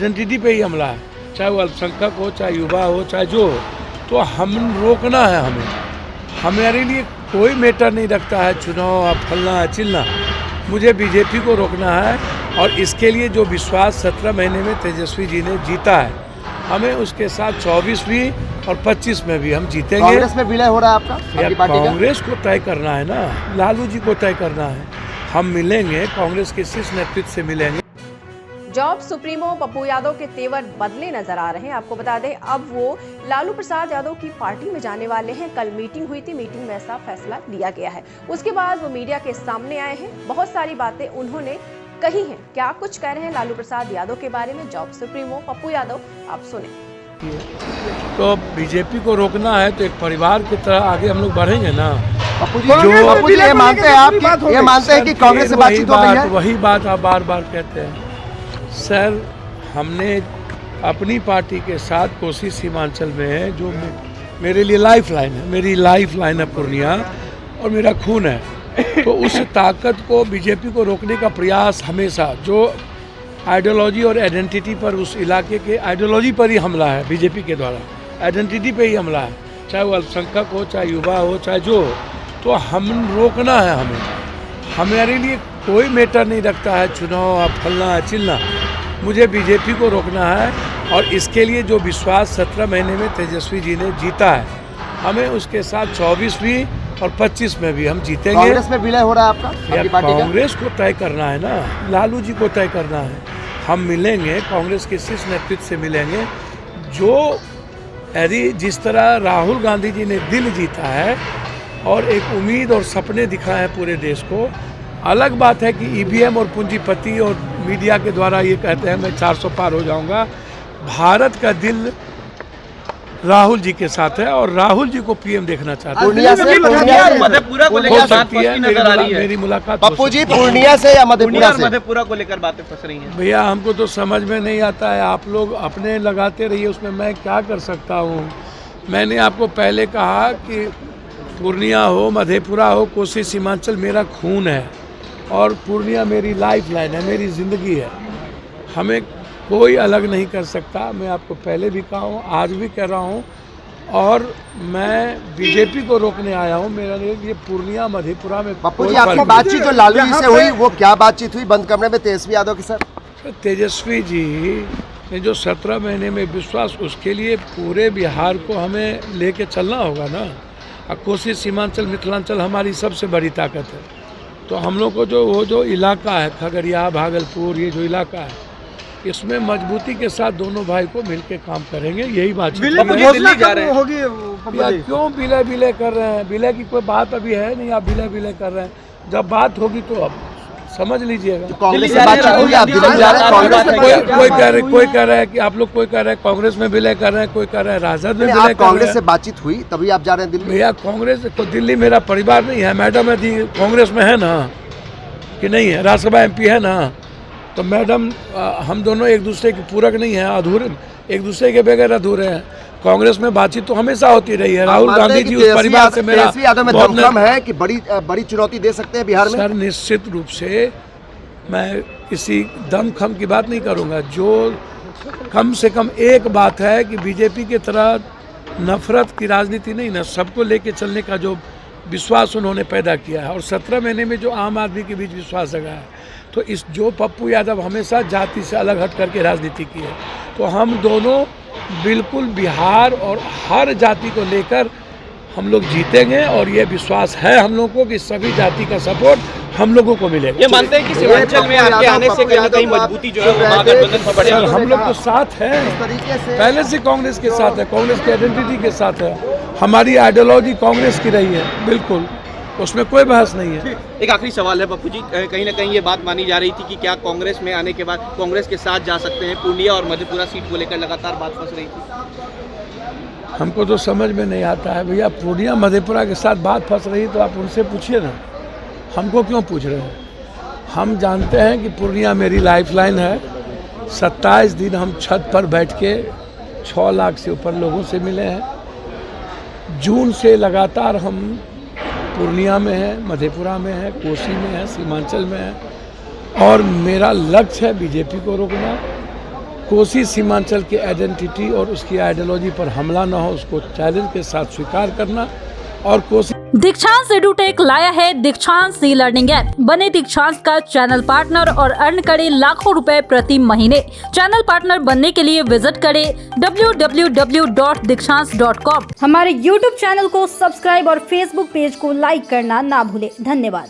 Identity पे ही हमला है, चाहे वो अल्पसंख्यक हो, चाहे युवा हो, चाहे जो हो। तो हम रोकना है हमें। हमारे लिए कोई मैटर नहीं रखता है चुनाव फलना है चिलना। मुझे बीजेपी को रोकना है और इसके लिए जो विश्वास 17 महीने में तेजस्वी जी ने जीता है, हमें उसके साथ 24 भी और 25 में भी हम जीतेंगे। कांग्रेस में विलय हो रहा है आपका पार्टी का? कांग्रेस को तय करना है ना, लालू जी को तय करना है। हम मिलेंगे, कांग्रेस के शीर्ष नेतृत्व से मिलेंगे। जॉब सुप्रीमो पप्पू यादव के तेवर बदले नजर आ रहे हैं। आपको बता दें, अब वो लालू प्रसाद यादव की पार्टी में जाने वाले हैं। कल मीटिंग हुई थी, मीटिंग में ऐसा फैसला लिया गया है। उसके बाद वो मीडिया के सामने आए हैं, बहुत सारी बातें उन्होंने कही हैं। क्या कुछ कह रहे हैं लालू प्रसाद यादव के बारे में जॉब सुप्रीमो पप्पू यादव, आप सुने। तो बीजेपी को रोकना है तो एक परिवार की तरह आगे हम लोग बढ़ेंगे ना। पप्पू जी ये मानते हैं आप, ये मानते हैं कि कांग्रेस से बातचीत हो गई है? वही बात आप बार बार कहते हैं सर। हमने अपनी पार्टी के साथ कोसी सीमांचल में है, जो मेरे लिए लाइफ लाइन है, मेरी लाइफ लाइन है पूर्णिया, और मेरा खून है। तो उस ताकत को बीजेपी को रोकने का प्रयास हमेशा, जो आइडियोलॉजी और आइडेंटिटी पर, उस इलाके के आइडियोलॉजी पर ही हमला है बीजेपी के द्वारा, आइडेंटिटी पे ही हमला है, चाहे वो अल्पसंख्यक हो, चाहे युवा हो, चाहे जो हो। तो हम रोकना है हमें। हमारे लिए कोई मैटर नहीं रखता है चुनाव फलना है चिलना। मुझे बीजेपी को रोकना है और इसके लिए जो विश्वास 17 महीने में तेजस्वी जी ने जीता है, हमें उसके साथ 24 भी और 25 में भी हम जीतेंगे। कांग्रेस में विलय हो रहा है आपका पार्टी का? कांग्रेस को तय करना है ना, लालू जी को तय करना है। हम मिलेंगे, कांग्रेस के शीर्ष नेतृत्व से मिलेंगे। जो यदि जिस तरह राहुल गांधी जी ने दिल जीता है और एक उम्मीद और सपने दिखाए हैं पूरे देश को, अलग बात है कि ईवीएम और पूंजीपति और मीडिया के द्वारा ये कहते हैं मैं 400 पार हो जाऊंगा। भारत का दिल राहुल जी के साथ है और राहुल जी को पीएम देखना चाहते हैं। मधेपुरा को लेकर बात फंसी नजर आ रही है। मेरी मुलाकात पप्पू जी पूर्णिया से या मधेपुरा से? मधेपुरा को लेकर बातें फंस रही हैं। भैया हमको तो समझ में नहीं आता है, आप लोग अपने लगाते रहिए, उसमें मैं क्या कर सकता हूँ। मैंने आपको पहले कहा कि पूर्णिया हो, मधेपुरा हो, कोसी सीमांचल मेरा खून है और पूर्णिया मेरी लाइफ लाइन है, मेरी ज़िंदगी है। हमें कोई अलग नहीं कर सकता। मैं आपको पहले भी कहा हूँ, आज भी कह रहा हूँ, और मैं बीजेपी को रोकने आया हूँ। मेरे लिए पूर्णिया मधेपुरा में। पप्पू जी आपकी बातचीत जो लालू जी से हुई, वो क्या बातचीत हुई बंद कमरे में तेजस्वी यादव के साथ? तेजस्वी जी ने जो 17 महीने में विश्वास, उसके लिए पूरे बिहार को हमें लेके चलना होगा ना। कोसी सीमांचल मिथिलांचल हमारी सबसे बड़ी ताकत है। तो हम लोग को जो वो जो इलाका है खगड़िया भागलपुर, ये जो इलाका है, इसमें मजबूती के साथ दोनों भाई को मिलके काम करेंगे। यही बात दिल्ली जा रहे हैं। क्यों विलय कर रहे हैं? विलय की कोई बात अभी है नहीं, आप विलय कर रहे हैं। जब बात होगी तो अब समझ लीजिएगा। कांग्रेस से बातचीत हुई, आप दिल्ली जा रहे हैं? कोई कह रहा है कि आप लोग, कोई कह रहे हैं कांग्रेस में विलय कर रहे हैं, कोई कह रहा है राजद में विलय कर रहे हैं। कांग्रेस से बातचीत हुई तभी आप जा रहे हैं दिल्ली? भैया कांग्रेस तो दिल्ली मेरा परिवार नहीं है। मैडम यदि कांग्रेस में है ना कि नहीं है, राज्यसभा एमपी है ना, तो मैडम हम दोनों एक दूसरे के पूरक नहीं है, अधूरे, एक दूसरे के बगैर अधूरे हैं। कांग्रेस में बातचीत तो हमेशा होती रही है। राहुल गांधी जी उस परिवार से मेरा दमखम है कि बड़ी चुनौती दे सकते हैं बिहार में? सर निश्चित रूप से मैं किसी दमखम की बात नहीं करूंगा। जो कम से कम एक बात है कि बीजेपी की तरह नफरत की राजनीति नहीं ना, सबको लेके चलने का जो विश्वास उन्होंने पैदा किया है, और 17 महीने में जो आम आदमी के बीच विश्वास जगा है, तो इस जो पप्पू यादव हमेशा जाति से अलग हट करके राजनीति की है, तो हम दोनों बिल्कुल बिहार और हर जाति को लेकर हम लोग जीतेंगे। और ये विश्वास है हम लोगों को कि सभी जाति का सपोर्ट हम लोगों को मिलेगा। ये मानते हैं कि सीमांचल में आगे आने से कहीं ना कहीं मजबूती जो है वो महागठबंधन में बढ़ेगा। हम लोग तो साथ हैं, पहले से कांग्रेस के साथ है, कांग्रेस की आइडेंटिटी के साथ है। हमारी आइडियोलॉजी कांग्रेस की रही है, बिल्कुल, उसमें कोई बहस नहीं है। एक आखिरी सवाल है पप्पू जी, कहीं ना कहीं ये बात मानी जा रही थी कि क्या कांग्रेस में आने के बाद कांग्रेस के साथ जा सकते हैं? पूर्णिया और मधेपुरा सीट को लेकर लगातार बात फंस रही थी। हमको तो समझ में नहीं आता है भैया, पूर्णिया मधेपुरा के साथ बात फंस रही तो आप उनसे पूछिए ना, हमको क्यों पूछ रहे हैं? हम जानते हैं कि पूर्णिया मेरी लाइफलाइन है। 27 दिन हम छत पर बैठ के 6 लाख से ऊपर लोगों से मिले हैं। जून से लगातार हम पूर्णिया में है, मधेपुरा में है, कोसी में है, सीमांचल में है, और मेरा लक्ष्य है बीजेपी को रोकना। कोसी सीमांचल की आइडेंटिटी और उसकी आइडियोलॉजी पर हमला न हो, उसको चैलेंज के साथ स्वीकार करना। और कोसी दीक्षांत एडुटेक लाया है दीक्षांत सी लर्निंग ऐप। बने दीक्षांत का चैनल पार्टनर और अर्न करें लाखों रुपए प्रति महीने। चैनल पार्टनर बनने के लिए विजिट करें www.dikshans.com। हमारे YouTube चैनल को सब्सक्राइब और Facebook पेज को लाइक करना ना भूलें। धन्यवाद।